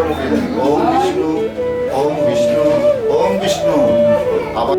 মুখে জানি ওম বিষ্ণু ওম বিষ্ণু ওম বিষ্ণু। আবার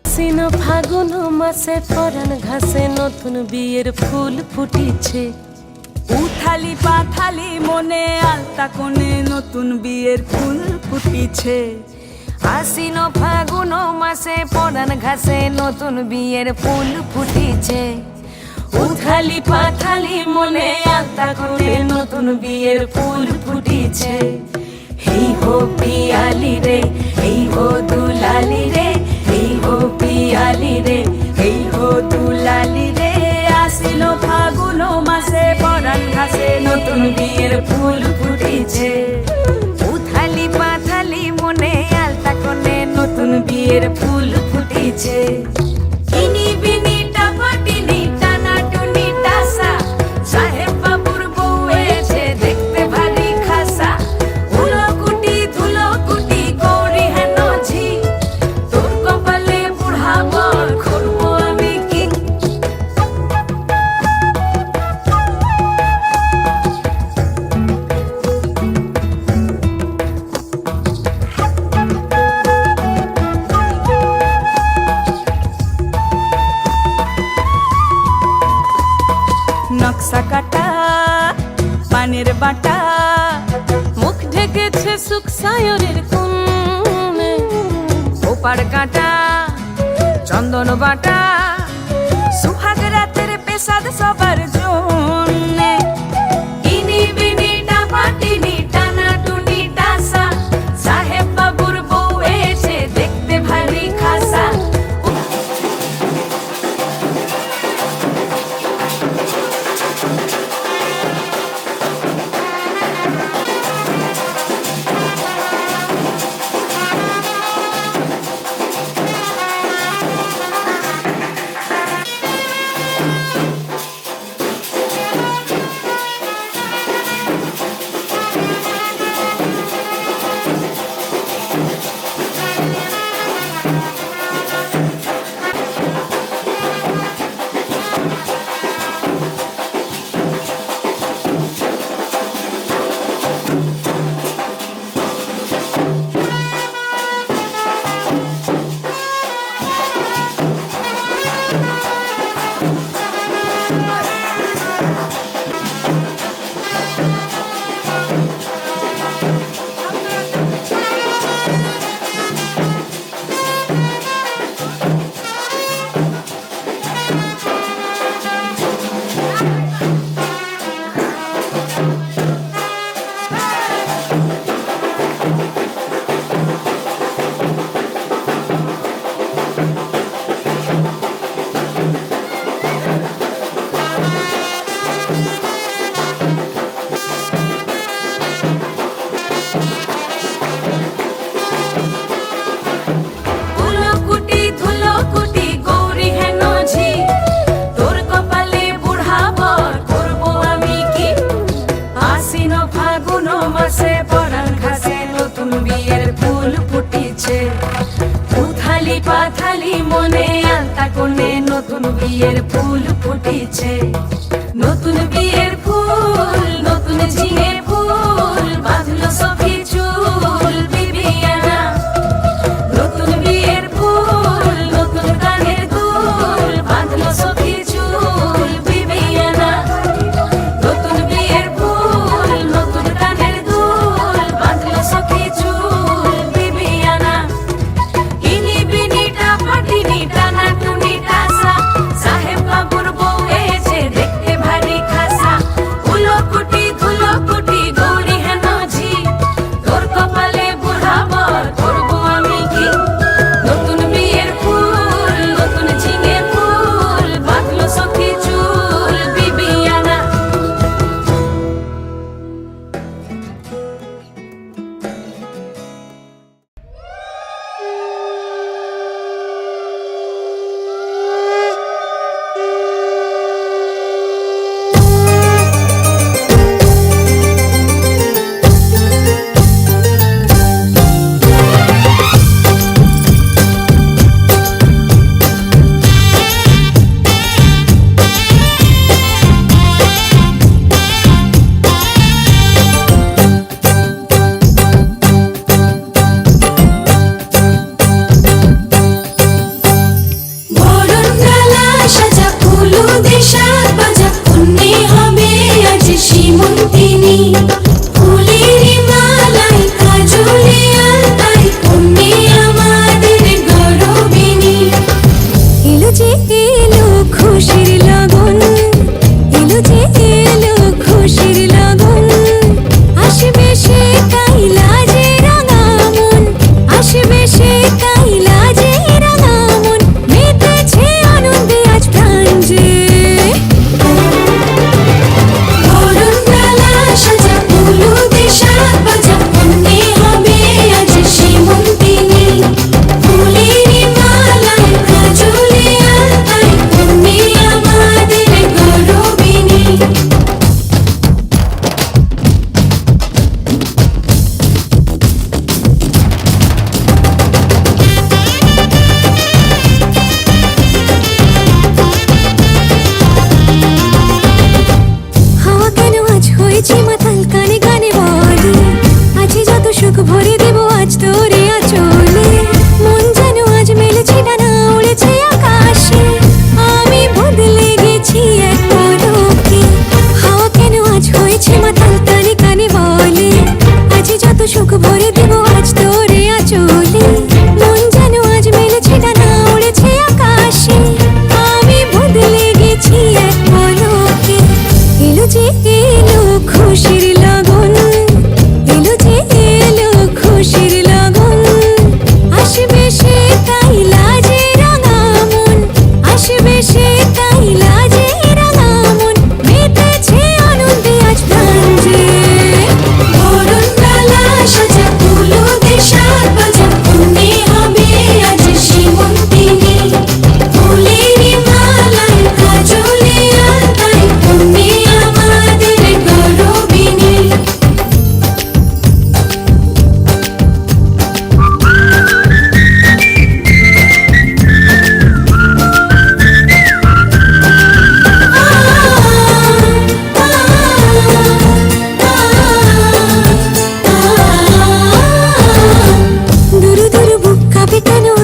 আশ্বিন ফাগুন মাসে পরাণ ঘাসে নতুন বিয়ের ফুল ফুটিছে। উথালি পাথালি মনে আলতা কোণে নতুন বিয়ের ফুল ফুটিছে। আশ্বিন ফাগুন মাসে পরাণ ঘাসে নতুন বিয়ের ফুল ফুটিছে। উথালি পাথালি মনে আলতা কোণে নতুন বিয়ের ফুল ফুটিছে। হেই হো পিয়ালি রে হেই হো দুলালি রে হেই হো পিয়ালি রে হেই হো দুলালি রে। আশ্বিন ফাগুন মাসে পরাণ ঘাসে নতুন বিয়ের ফুল ফুটিছে। উথালি পাথালি মনে আলতা কোণে নতুন বিয়ের ফুল ফুটিছে। ইনি বিনি টাপাটিনি টানা টুনি টাসা সাহেব বাবুর বউ এসে দেখতে ভারী খাসা। উলো কুটি ধুলো কুটি গৌরী হেন ঝি তোর কপালে বুড়া বর করবো আমি কি। নকশা কাটা পানের বাটা মুখ ঢেকেছে সুখ সায়রের কোণে। ওপার কাটা চন্দন বাটা সুহাগ রাতের পেশাদ সবার জন্যে। ইনি বিনি টাপাটিনি টানা টুনি টাসা সাহেব বাবুর বউ এসে দেখতে ভারী খাসা। পাথালি মনে আলতা কোণে নতুন বিয়ের ফুল ফুটেছে। নতুন বিয়ের ফুল নতুন ঝিঙে ফুল বাঁধলো সখী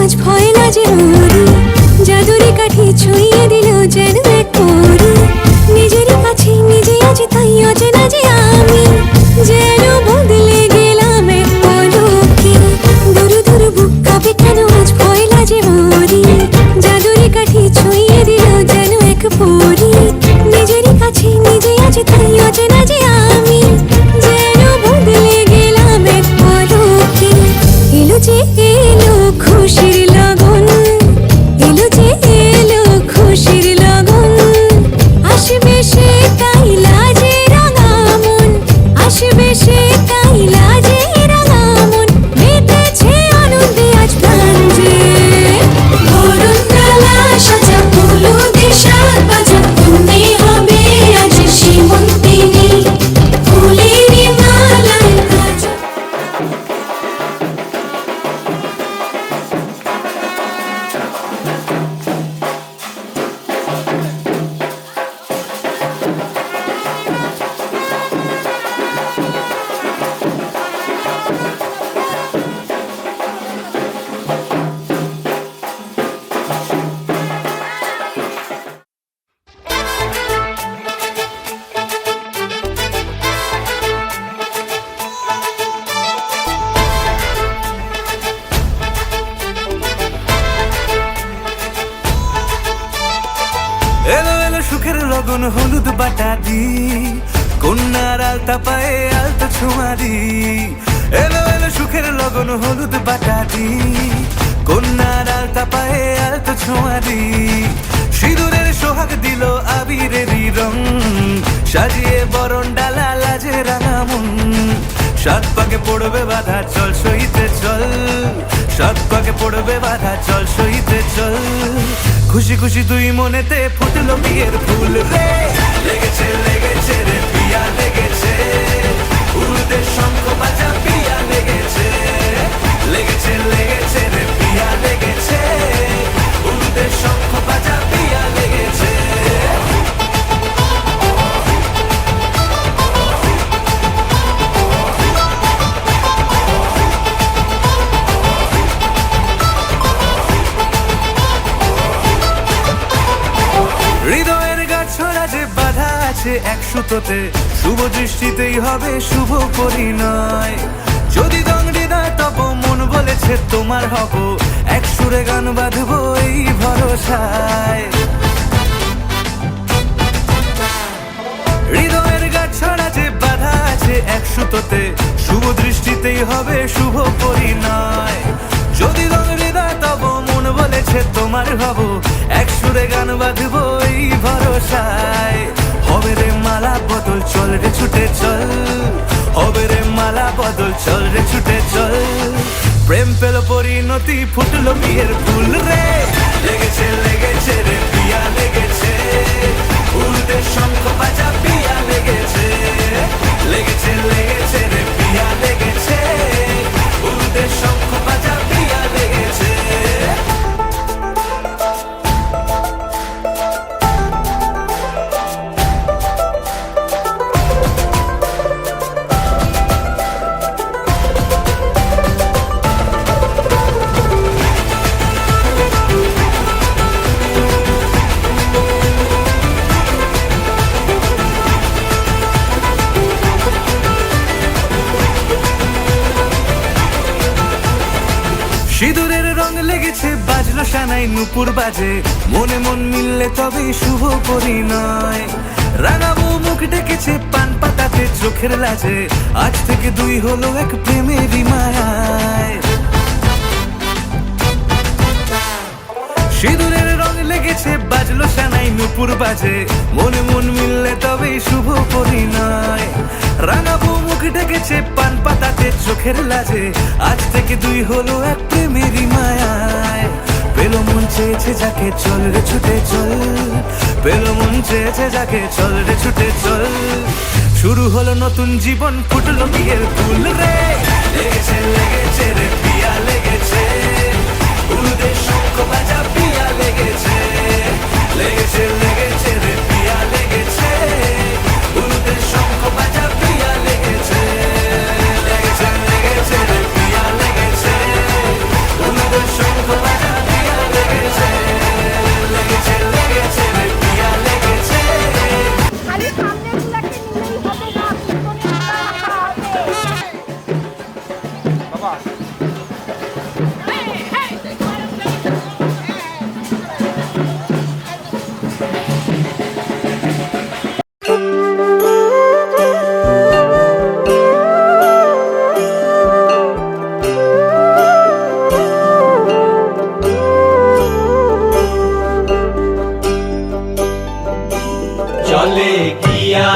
আজ ভয় লাজে ওরে জাদুরি কাঠি ছুঁয়ে দিল যেন এক পরি নিজেরই কাছে নিজে আজ তাই অচেনা যে আমি যেন বদলে গেলাম এক পলকে দুরু দুরু বুক কাঁপে কেন আজ ভয় লাজে ওরে জাদুরি কাঠি ছুঁয়ে দিল যেন এক পরি নিজেরই কাছে নিজে আজ তাই অচেনা যে আমি যেন বদলে গেলাম এক পলকে এলো যে এলো খুশির লগন এলো যে এলো খুশির লগন আসবে সে তাই লাজে রাঙা মন আসবে সে তাই লাজে রাঙা মন মেতেছে আনন্দে আজ প্রাণ যে বরণ ডালা সাজা হলুদে সাত বাজা তুমি হবে আজ সীমন্তিনী ফুলেরই মালায় কাজা এলো এলো সুখের লগন হলুদ বাটা দি কন্যার আলতা পায়ে আলতা ছোঁয়া দি এলো এলো সুখের লগন হলুদ বাটা দি কন্যার আলতা পায়ে আলতা ছোঁয়া দি সিঁদুরের সোহাগ দিল আবিরেরই রং সাজিয়ে বরণ ডালা লাজে রাঙা মন সাত পাকে পড়বে বাধা চল সইতে চল সাত পাকে পড়বে বাধা চল সইতে চল খুশি খুশি দুই মনেতে ফুটলো বিয়ের ফুল রে লেগেছে লেগেছে রে পিয়া লেগেছে উড়তে শঙ্খ বাজা পিয়া লেগেছে লেগেছে লেগেছে রে পিয়া লেগেছে উড়তে শঙ্খ বাজা পিয়া লেগেছে হৃদয়ের গাছড়া যে বাধা আছে এক সুতোতে শুভ দৃষ্টিতেই হবে শুভ পরিণয় যদি দংড়ি দেয় তব মন বলেছে তোমার হব এক সুরে গান বাঁধবো এই ভরসায় হৃদয়ের গাছড়া যে বাধা আছে এক সুতোতে শুভ দৃষ্টিতেই হবে শুভ পরিণয় যদি দংড়ি দেয় তব মন বলেছে তোমার হব এক সুরে গান বাঁধবো এই ভরসায় হবে রে মালা বদল চল রে ছুটে চল হবে রে মালা বদল চল রে ছুটে চল প্রেম পেল পরিণতি ফুটলো বিয়ের ফুল রে লেগেছে লেগেছে রে পিয়া লেগেছে উড়তে শঙ্খ বাজা পিয়া লেগেছে লেগেছে লেগেছে রে পিয়া লেগেছে উড়তে শঙ্খ বাজা পিয়া লেগেছে সিঁদুরের রং লেগেছে বাজলো সানাই নুপুর বাজে মনে মন মিললে তবে শুভ পরিণয় রাঙাবো মুখ ডেকেছে পান পাতাতে চোখের লাজে আজ থেকে দুই হলো এক প্রেমেরই মায়ায় সিঁদুরের রং লেগেছে বাজলো সানাই নুপুর বাজে মনে মন মিললে তবে শুভ পরিণয় রাঙাবো মুখ ডেকেছে পান পাতাতে চোখের লাজে আজ থেকে দুই হলো এক প্রেমেরই মায়ায় পেলো মন চেয়েছে যাকে চল রে ছুটে চল পেলো মন চেয়েছে যাকে চল রে ছুটে চল শুরু হলো নতুন জীবন ফুটলো বিয়ের ফুল রে লেগেছে লেগেছে রে পিয়া লেগেছে উড়তে শঙ্খ বাজা পিয়া লেগেছে লেগেছে লেগেছে রে পিয়া লেগেছে উড়তে শঙ্খ বাজা পিয়া লেগেছে লেগেছে লেগেছে রে পিয়া লেগেছে উড়তে শঙ্খ বাজা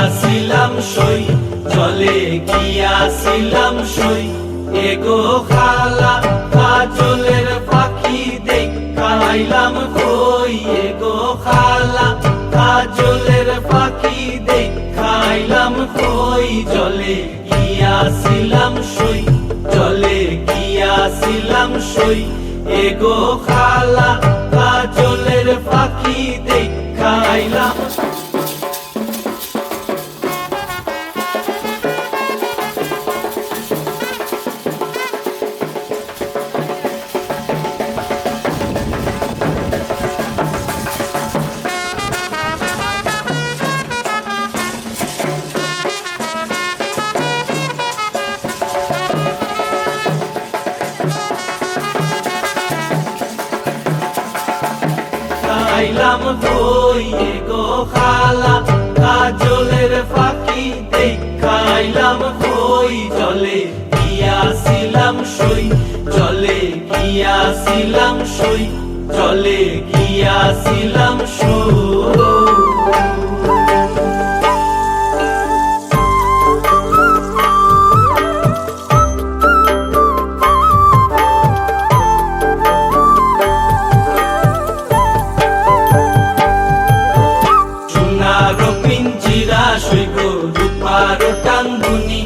গিয়াছিলাম সই, জলে গিয়াছিলাম সই। এগো খালা কাজলের পাখি দেখাইলাম কই, এগো খালা কাজলের পাখি দেখাইলাম কই। জলে গিয়াছিলাম সই, জলে গিয়াছিলাম সই। এগো খালা কাজলের পাখি দেখাইলাম। খাইলাম কই, এগো খালা কাজলের পাখি দেখাইলাম কই। জলে গিয়াছিলাম সই, জলে গিয়াছিলাম সই, জলে গিয়াছিলাম সই। রূপারো টাঙ্গুনি,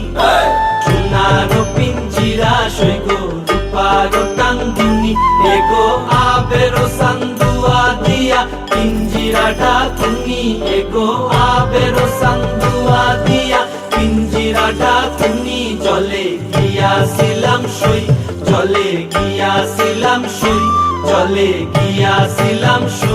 সোনারো পিঞ্জিরা সইগো রূপারো টাঙ্গুনি। এগো আবেরো সান্দুয়া দিয়া পিঞ্জিরাটা তুমি, এগো আবেরো সান্দুয়া দিয়া পিঞ্জিরাটা তুমি। জলে গিয়াছিলাম সই, জলে গিয়াছিলাম সই, জলে গিয়াছিলাম সই।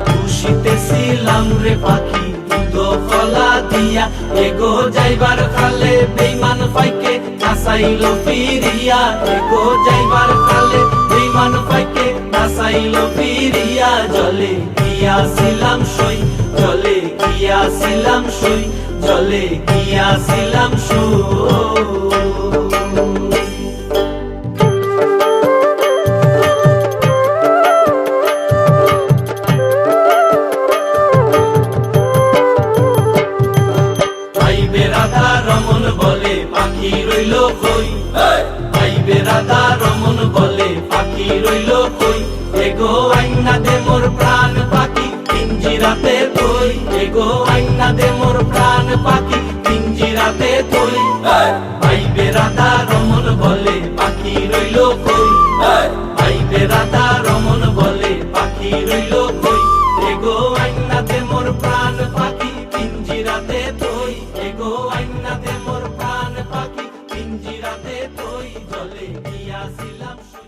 খুশিতেছিলাম রে পাখি দুধ কলা দিয়া। এগো যাইবার কালে বেইমান পাইকে নাসাইল ফিরিয়া, এগো যাইবার কালে বেইমান পাইকে নাসাইল ফিরিয়া। জলে গিয়াছিলাম সই, জলে গিয়াছিলাম সই, জলে গিয়াছিলাম সই। পাখি রইল কই, আইবে রাধা রমন বলে পাখি রইল কই। এগো আইনা দে মোর প্রাণ পাখি পিঞ্জিরাতে তুই, এগো আইনা দে মোর প্রাণ পাখি পিঞ্জিরাতে তুই। আইবে রাধা রমন বলে পাখি রইল কই, আইবে রাধা রমন বলে পাখি রইল কই। এগো আইনা দে মোর প্রাণ পাখি পিঞ্জিরাতে তুই, এগো আইনা দে মোর প্রাণ পাখি পিঞ্জিরাতে তুই। জলে গিয়াছিলাম সই।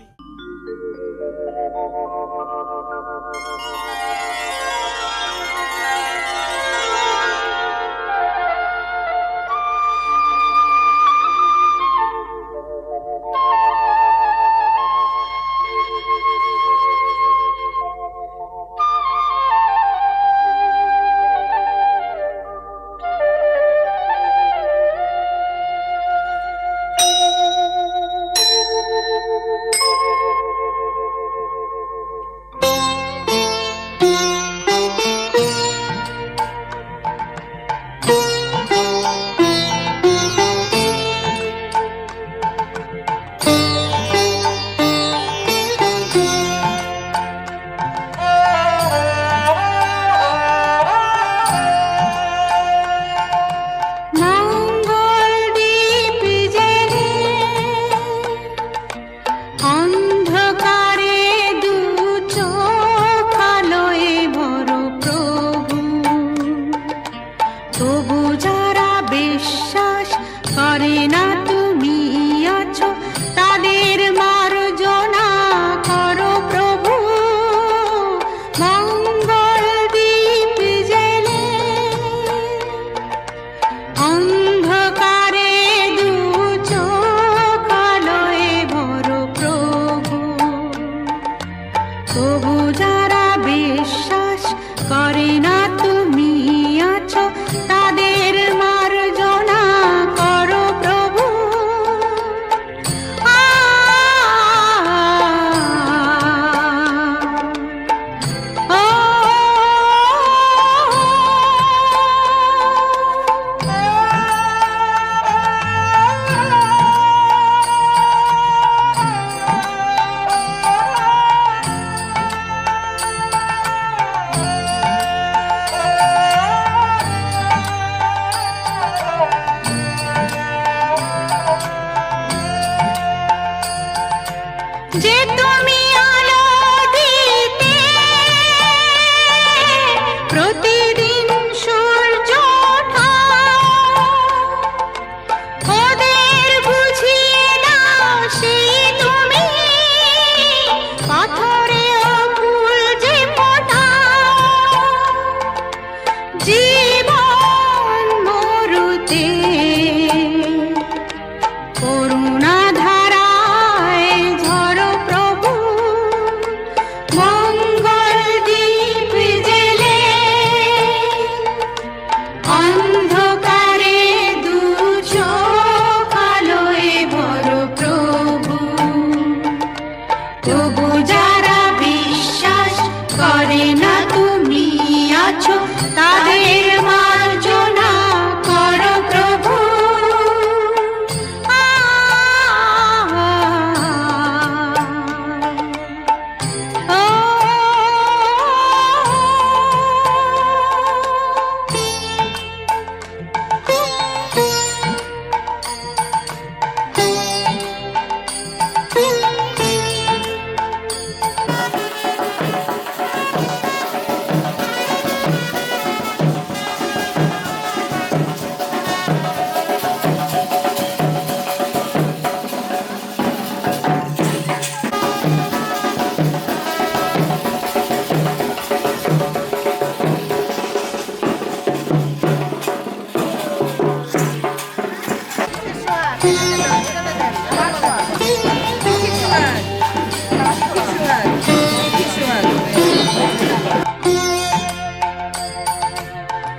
করে না তুমি আছো তাদের মার্জনা করো প্রভু।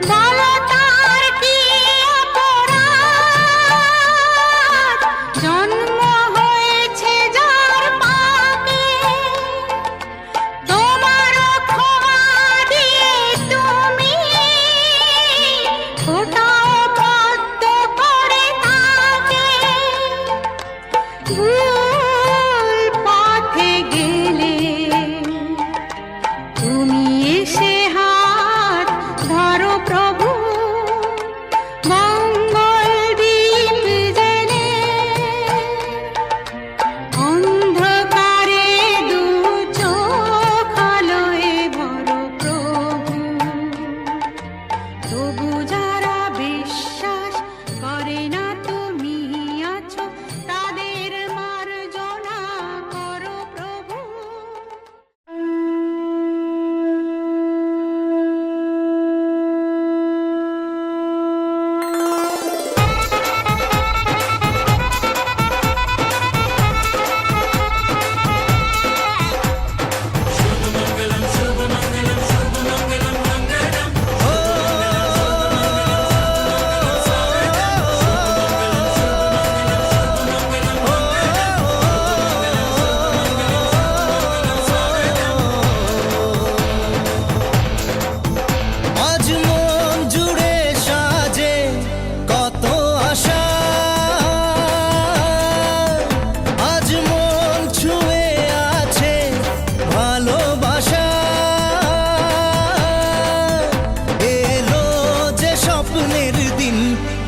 বলো তার কি অপরাধ, জন্ম হয়েছে যার পাপে, তোমার ক্ষমা দিয়ে তুমি ওটাও বদ্ধ করে তাকে। ভুল পথে গেলে তুমি এসে হাত ধরো প্রভু, মঙ্গল দীপ জেলে অন্ধকারে দু চোখ আলোয় ভরো প্রভু। তবু যারা বিশ্বাস করে না তুমি আছো তাদের মার্জনা করো প্রভু। আজ মন জুড়ে সাজে কত আশা, আজ মন ছুঁয়ে আছে ভালোবাসা। এলো যে স্বপ্নের দিন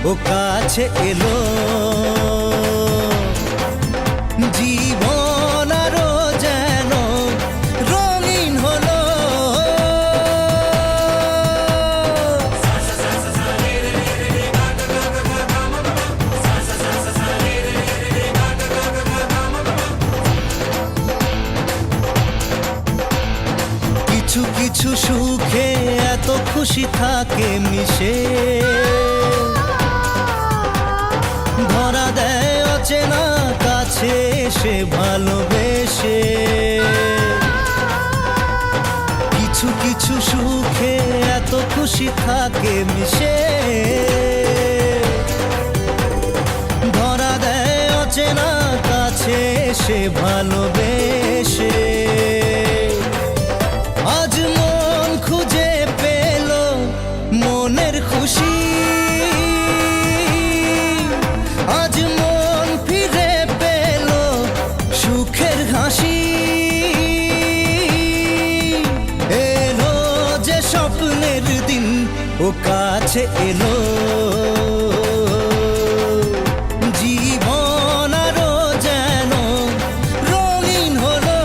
ও কাছে এলো, জীবন আরো যেন রঙিন হলো। কিছু কিছু সুখে এত খুশি থাকে মিশে, ধরা দেয় অচেনা কাছে এসে ভালোবেসে। কিছু কিছু সুখে এত খুশি থাকে মিশে, ধরা দেয় অচেনা কাছে এসে ভালোবেসে। আজ মন খুঁজে পেল মনের খুশি, আজ মন ফিরে পেল সুখের হাসি। এলো যে স্বপ্নের দিন ও কাছে এলো, জীবন আরো যেন রঙিন হলো।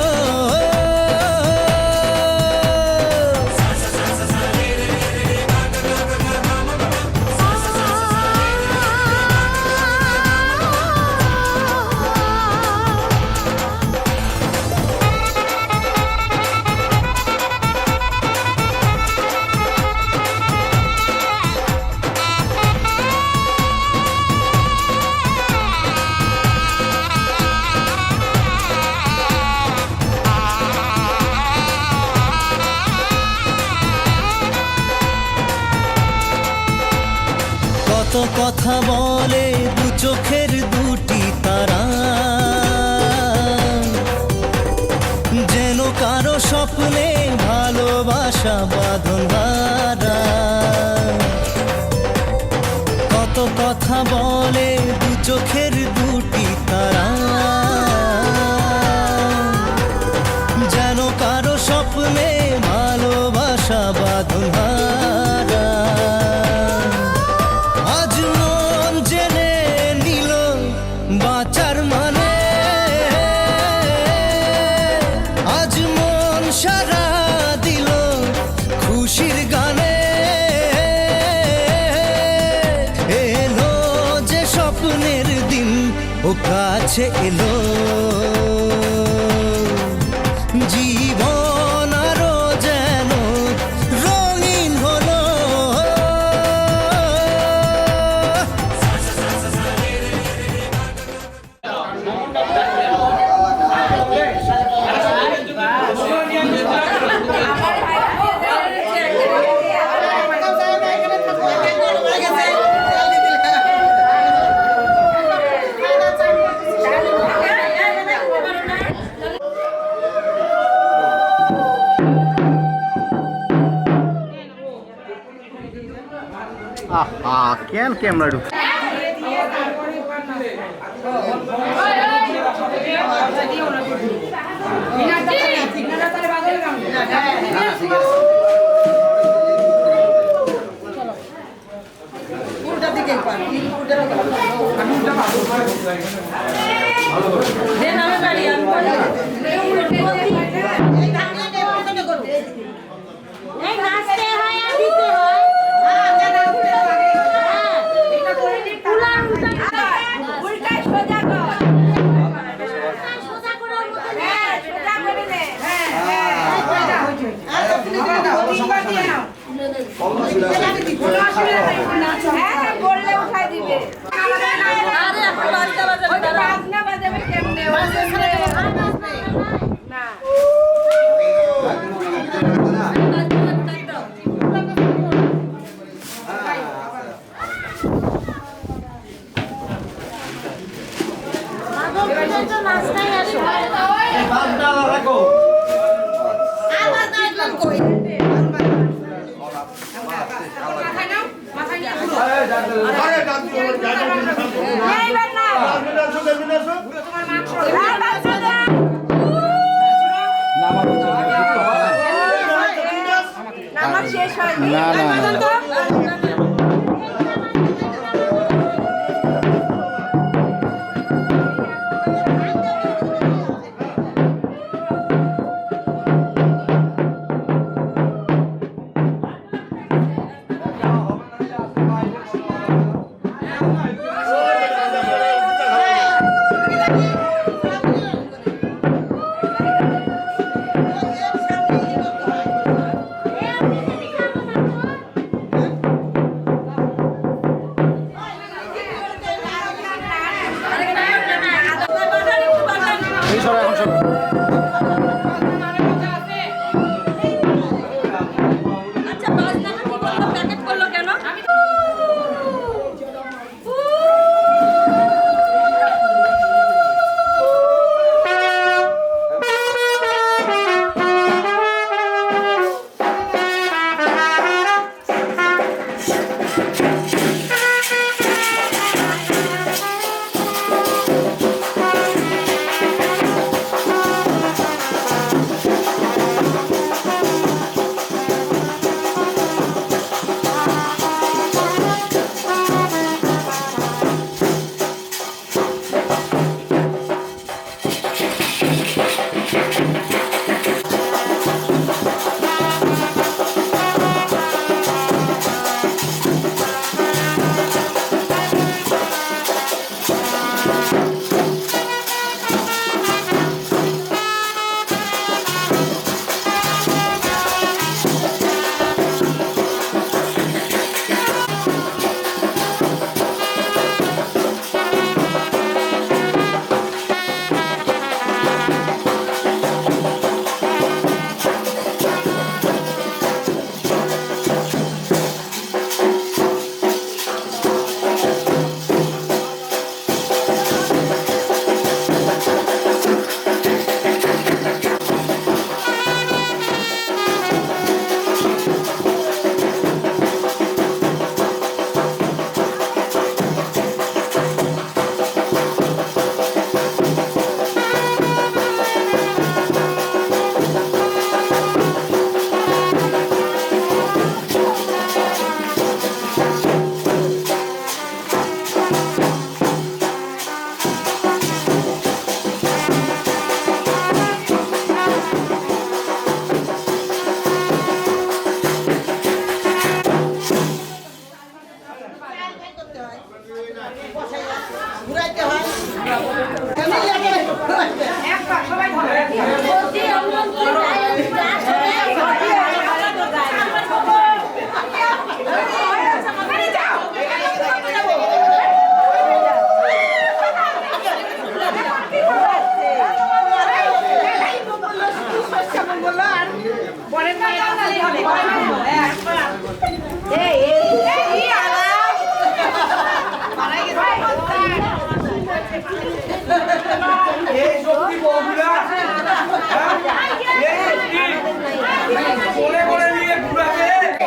কত কথা বলে দু চোখের দুটি তারা, যেন কারো স্বপ্নে ভালো ভালোবাসা বাঁধন হারা। কত কথা বলে দু চোখের দুটি তারা, যেন কারো স্বপ্নে ভালোবাসা বাঁধন হারা। আজ মন জেনে নিল বাঁচার মানে, আজ মন সারা দিল খুশির গানে। এলো যে স্বপ্নের দিন ও কাছে এলো, জীবন আরো যেন রঙিন হলো। কেন ক্যামেরা ঢুক না না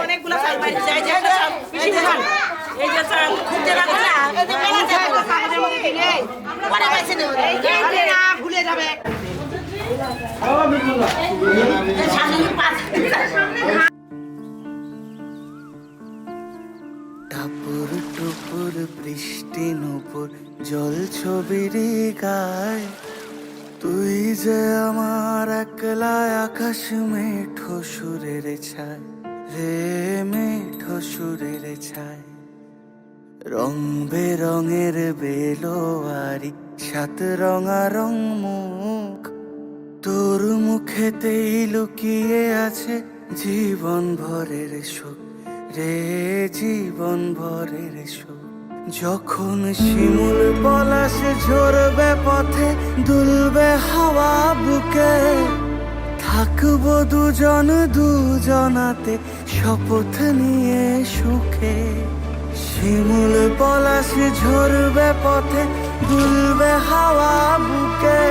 অনেকগুলো চাল পাই যায় যায় বেশি খান এই যে চাল খুঁজে রাখা এই যে মেলা যায় আমাদের মধ্যে কিনে পরে পাইছে না এই না ভুলে যাবে টাপুর টুপুর বৃষ্টি নুপুর জল ছবির গায় তুই যে আমার একলা আকাশ মেঠো সুরের ছায় রে মেঠো সুরের ছায় রং বেরঙের বেলোয়ারি সাত রঙারং মুখ তোর মুখেতেই লুকিয়ে আছে জীবন ভরের সুখ রে জীবন ভরের সুখ যখন শিমুল পলাশ ঝরবে পথে দুলবে হাওয়া বুকে থাকবো দুজন দুজনাতে শপথ নিয়ে সুখে শিমুল পলাশ ঝরবে পথে দুলবে হাওয়া বুকে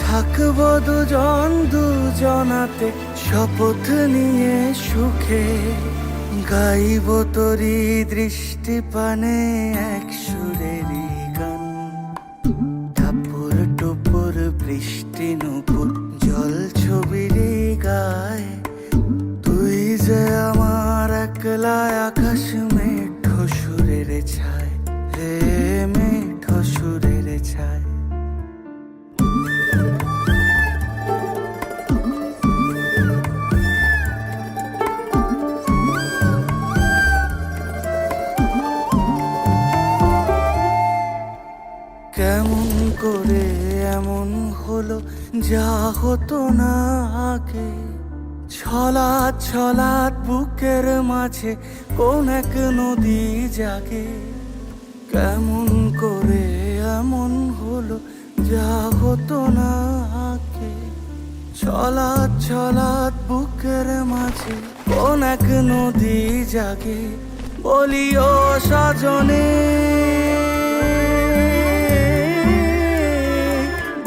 থাকবো দুজন দুজনাতে শপথ নিয়ে সুখে গাইব তোরি দৃষ্টি পানে এক সুরেরই গান টাপুর টুপুর বৃষ্টি নুপুর জল ছবির গায় তুই যে আমার একলা আকাশ মেঠো সুরের ছায় রে মেঠো সুরের ছায় কেমন করে এমন হলো যা হতো না আগে ছলাৎ ছলাৎ বুকের মাঝে কোন এক নদী জাগে কেমন করে এমন হলো যা হতো না আগে ছলাৎ ছলাৎ বুকের মাঝে কোন এক নদী জাগে বলিও সজনে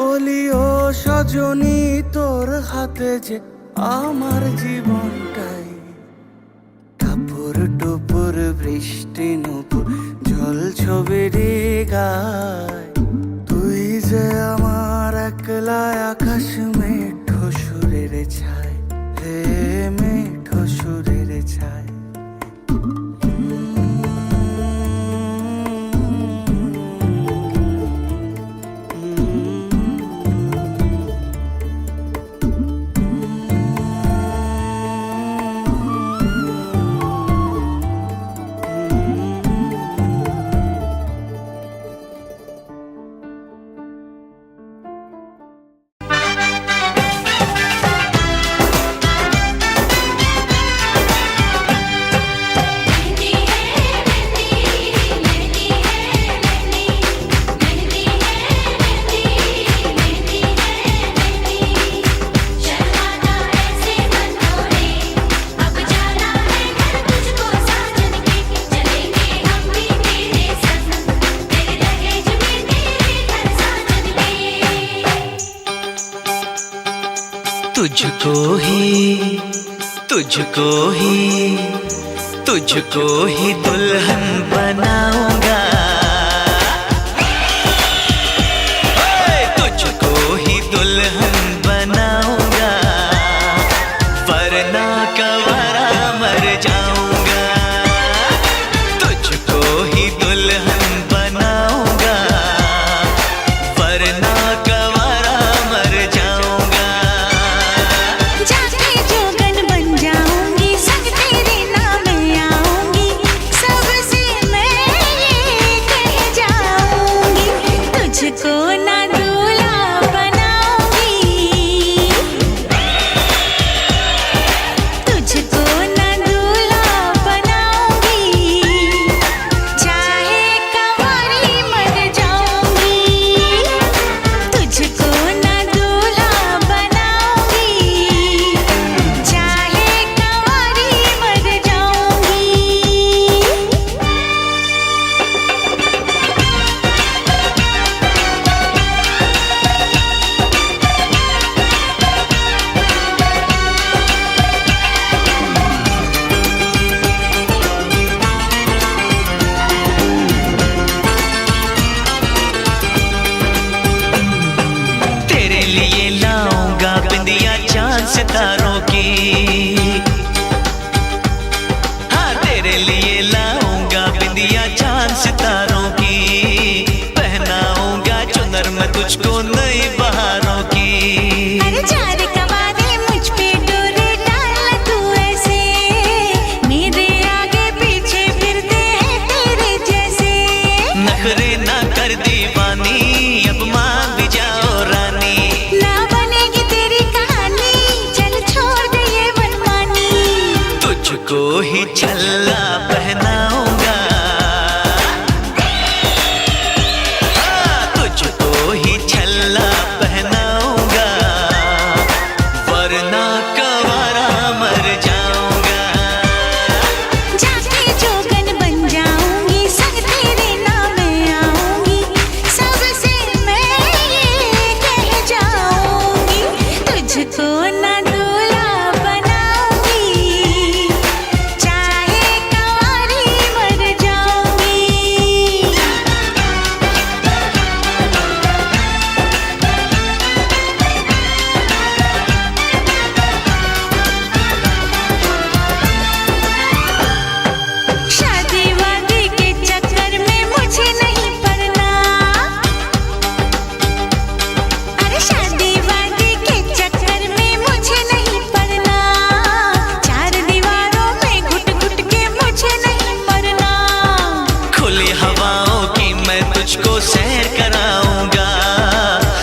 বলিও সজনী তোর হাতে যে আমার জীবনটাই টাপুর টুপুর বৃষ্টি নুপুর জল ছবির গায় তুই যে আমার একলা আকাশ মেঠো সুরের ছায় রে মেঠো সুরের ছায় तुझको ही तुझको ही तुझको ही दुल्हन बनाऊंगा तुझको ही दुल्हन बनाऊंगा वरना कवरा मर जाऊंगा तुझको ही दुल्हन बनाऊंगा वरना कवरा मर जाऊंगा जाके जोगन बन जाऊंगी संग तेरे नाम आऊंगी सबसे मैं ये कह जाऊंगी तुझको ना दूल्हा बनाऊंगी तुझको तुझको ही छल्ला पहनाऊंगा, तुझको ही छल्ला पहनाऊंगा, वरना कवारा मर जाऊंगा। जाके जोगन बन जाऊंगी, संग तेरे नाम आऊंगी, सबसे मैं ये कह जाऊंगी, तुझको ना दूल्हा बनाऊंगी, चाहे कंवारी मर जाऊंगी। शादी वादी के चक्कर में मुझे नहीं पड़ना, अरे शादी वादी के चक्कर में मुझे नहीं पड़ना, चार दीवारों में घुट घुट के मुझे नहीं मरना। खुली हवाओं की मैं तुझको सैर कराऊंगा,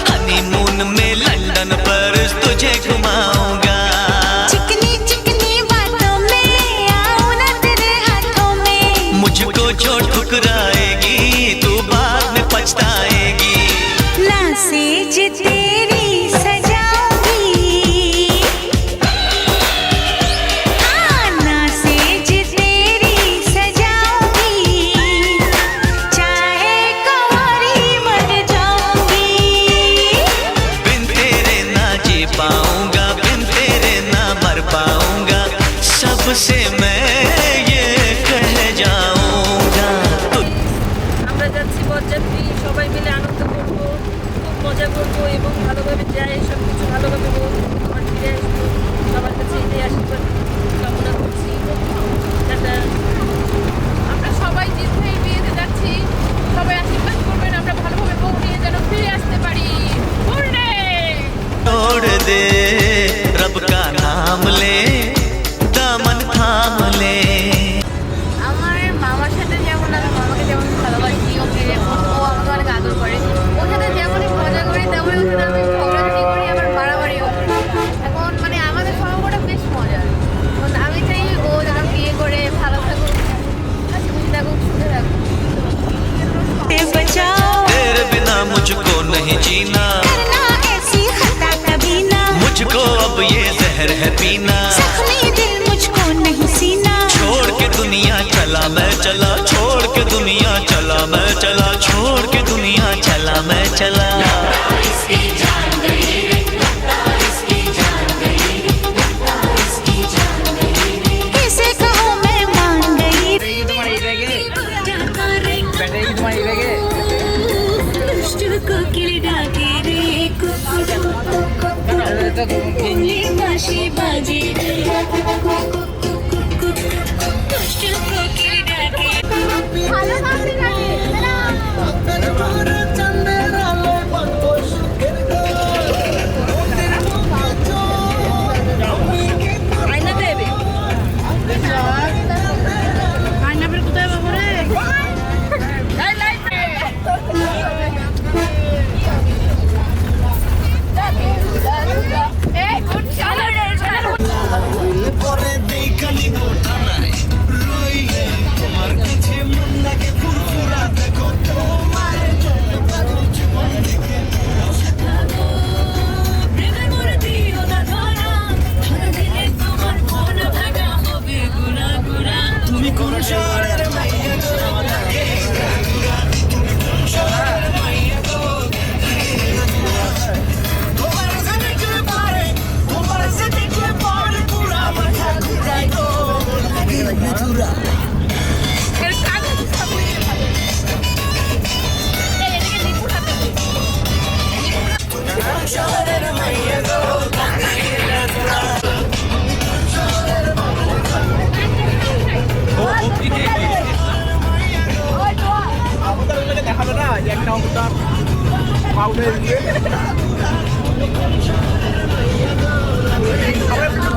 हनीमून में लंदन पर तुझे घुमाऊंगा। चिकनी चिकनी बातों में आऊं ना तेरे हाथों में, मुझको जो ठुकराएगी तू बाद में पछताएगी। ना सेज तेरी सजाऊंगी, हाँ ना सेज तेरी सजाऊंगी, चाहे कंवारी मर जाऊंगी। बिन तेरे ना जी पाऊंगा, बिन तेरे ना मर पाऊंगा, सबसे मैं ये कह जाऊंगा। আমরা যাচ্ছি বরযাত্রী, সবাই মিলে আনন্দ করবো, খুব মজা করবো এবং ভালোভাবে যাই, সব কিছু ভালোভাবে হোক, আবার ফিরে আসবো। সবার কাছে এটাই আশীর্বাদ কামনা করছি। টাটা। আমরা সবাই জিত ভাই বিয়েতে যাচ্ছি, সবাই আশীর্বাদ করবেন আমরা ভালোভাবে বউ নিয়ে যেন ফিরে আসতে পারি। হুররে! छोड़ दे रब का नाम ले, दामन थाम ले। আমার মামার সাথে যেমন আমি মামাকে যেমন ভালোবাসি, ওকে ও আমাকে অনেক আদর করে, ওর সাথে যেমনই মজা করি তেমনই ওর সাথে আমি ঝগড়াঝাটি করি, আবার বাড়াবাড়িও করি। এখন মানে আমাদের সম্পর্কটা বেশ মজার। এখন আমি চাই ও যেন বিয়ে করে ভালো থাকুক, হাসি খুশি থাকুক, সুখে থাকুক। बचाओ तेरे बिना मुझको नहीं जीना, करना ऐसी खता कभी ना, मुझको अब ये जहर है पीना। जख्मी दिल मुझको नहीं सीना, छोड़ के दुनिया चला मैं चला, छोड़ के दुनिया चला मैं चला, छोड़ के दुनिया चला मैं चला। किसे कहूँ मैं मान गई, दुष्ट को किल डाके रे, कुंडली बाशी बाजे रे, दुष्ट को किल डाके। ভালো থাকবি নাকি?